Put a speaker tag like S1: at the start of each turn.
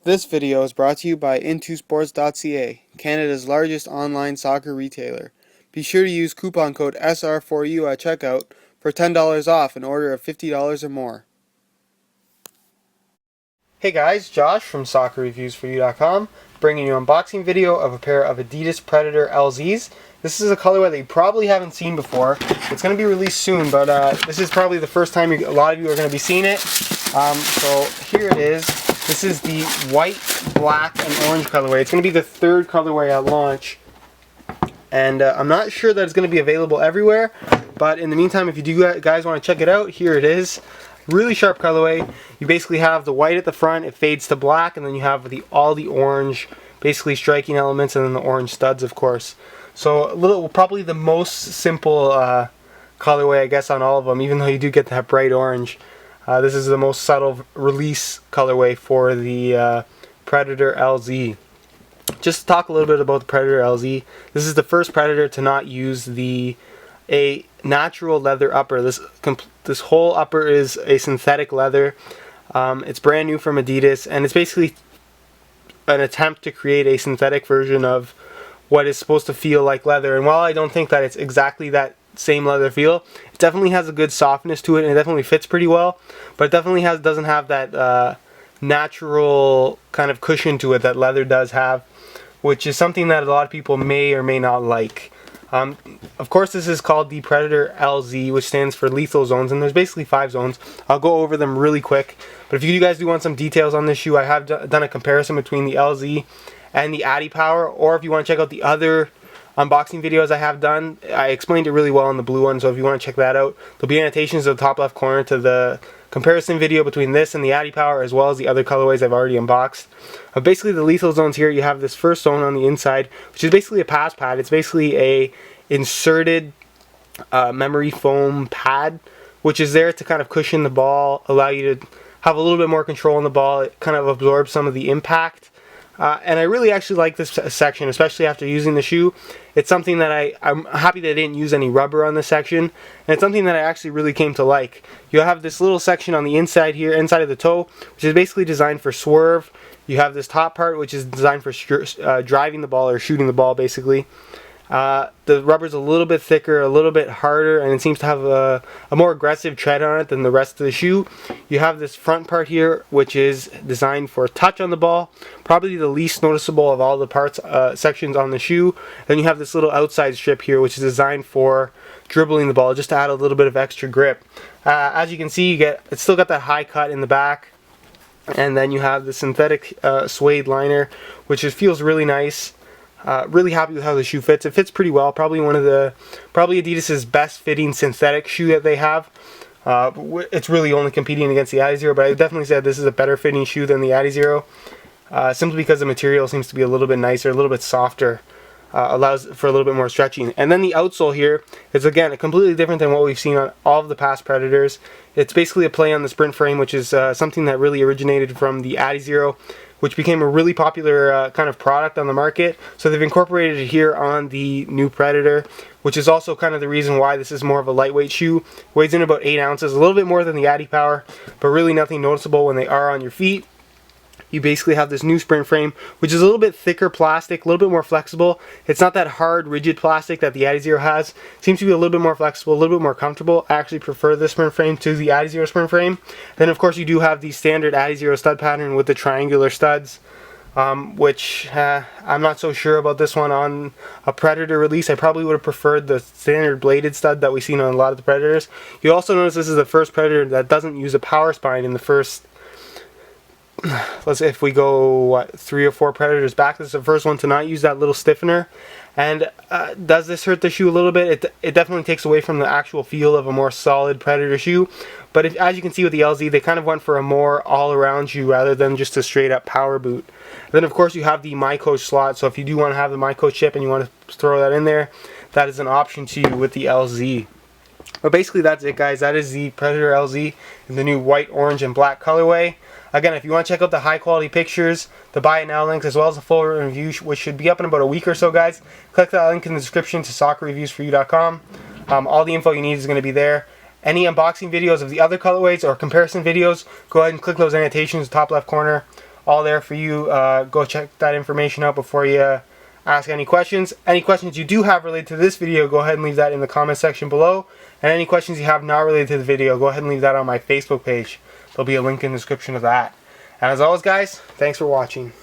S1: This video is brought to you by intosports.ca, Canada's largest online soccer retailer. Be sure to use coupon code SR4U at checkout for $10 off an order of $50 or more. Hey guys, Josh from soccerreviewsforyou.com, bringing you an unboxing video of a pair of Adidas Predator LZs. This is a colorway that you probably haven't seen before. It's going to be released soon, but this is probably the first time a lot of you are going to be seeing it. So here it is. This is the white, black, and orange colorway. It's going to be the third colorway at launch. And I'm not sure that it's going to be available everywhere, but in the meantime, if you do guys want to check it out, here it is. Really sharp colorway. You basically have the white at the front, it fades to black, and then you have all the orange, basically striking elements, and then the orange studs, of course. So probably the most simple colorway, I guess, on all of them, even though you do get that bright orange. This is the most subtle release colorway for the Predator LZ. Just to talk a little bit about the Predator LZ, this is the first Predator to not use a natural leather upper. This whole upper is a synthetic leather. It's brand new from Adidas, and it's basically an attempt to create a synthetic version of what is supposed to feel like leather. And while I don't think that it's exactly that same leather feel, it definitely has a good softness to it, and it definitely fits pretty well, but it definitely doesn't have that natural kind of cushion to it that leather does have, which is something that a lot of people may or may not like. Of course, this is called the Predator LZ, which stands for lethal zones, and there's basically 5 zones. I'll go over them really quick, but if you guys do want some details on this shoe, I have done a comparison between the LZ and the Adi Power, or if you want to check out the other unboxing videos I have done, I explained it really well in the blue one, so if you want to check that out, there'll be annotations at the top left corner to the comparison video between this and the Adi Power, as well as the other colorways I've already unboxed. Basically, the lethal zones here, you have this first zone on the inside, which is basically a pass pad. It's basically a inserted memory foam pad, which is there to kind of cushion the ball, allow you to have a little bit more control on the ball. It kind of absorbs some of the impact. And I really actually like this section, especially after using the shoe. It's something that I'm happy that I didn't use any rubber on this section, and it's something that I actually really came to like. You have this little section on the inside here, inside of the toe, which is basically designed for swerve. You have this top part, which is designed for driving the ball or shooting the ball, basically. The rubber's a little bit thicker, a little bit harder, and it seems to have a more aggressive tread on it than the rest of the shoe. You have this front part here, which is designed for touch on the ball, probably the least noticeable of all the parts sections on the shoe. Then you have this little outside strip here, which is designed for dribbling the ball, just to add a little bit of extra grip. As you can see, it's still got that high cut in the back, and then you have the synthetic suede liner, which feels really nice. Really happy with how the shoe fits. It fits pretty well. Probably Adidas's best fitting synthetic shoe that they have. It's really only competing against the Adizero, but I definitely said this is a better fitting shoe than the Adizero, simply because the material seems to be a little bit nicer, a little bit softer, allows for a little bit more stretching. And then the outsole here is, again, completely different than what we've seen on all of the past Predators. It's basically a play on the sprint frame, which is something that really originated from the Adizero, which became a really popular kind of product on the market. So they've incorporated it here on the new Predator, which is also kind of the reason why this is more of a lightweight shoe. Weighs in about 8 ounces, a little bit more than the Adi Power, but really nothing noticeable when they are on your feet. You basically have this new sprint frame, which is a little bit thicker plastic, a little bit more flexible. It's not that hard, rigid plastic that the Adizero has. It seems to be a little bit more flexible, a little bit more comfortable. I actually prefer this sprint frame to the Adizero sprint frame. Then, of course, you do have the standard Adizero stud pattern with the triangular studs, which I'm not so sure about this one on a Predator release. I probably would have preferred the standard bladed stud that we've seen on a lot of the Predators. You also notice this is the first Predator that doesn't use a power spine in the first... If we go 3 or 4 Predators back, this is the first one to not use that little stiffener. And does this hurt the shoe a little bit? It definitely takes away from the actual feel of a more solid Predator shoe. But as you can see with the LZ, they kind of went for a more all-around shoe rather than just a straight-up power boot. Then, of course, you have the My Coach slot. So if you do want to have the My Coach chip and you want to throw that in there, that is an option to you with the LZ. But basically, that's it, guys. That is the Predator LZ in the new white, orange, and black colorway. Again, if you want to check out the high-quality pictures, the buy it now links, as well as the full review, which should be up in about a week or so, guys, click that link in the description to soccerreviewsforyou.com. All the info you need is going to be there. Any unboxing videos of the other colorways or comparison videos, go ahead and click those annotations in the top left corner. all there for you. Go check that information out before you ask any questions. Any questions you do have related to this video, go ahead and leave that in the comment section below. And any questions you have not related to the video, go ahead and leave that on my Facebook page. There'll be a link in the description of that. And as always, guys, thanks for watching.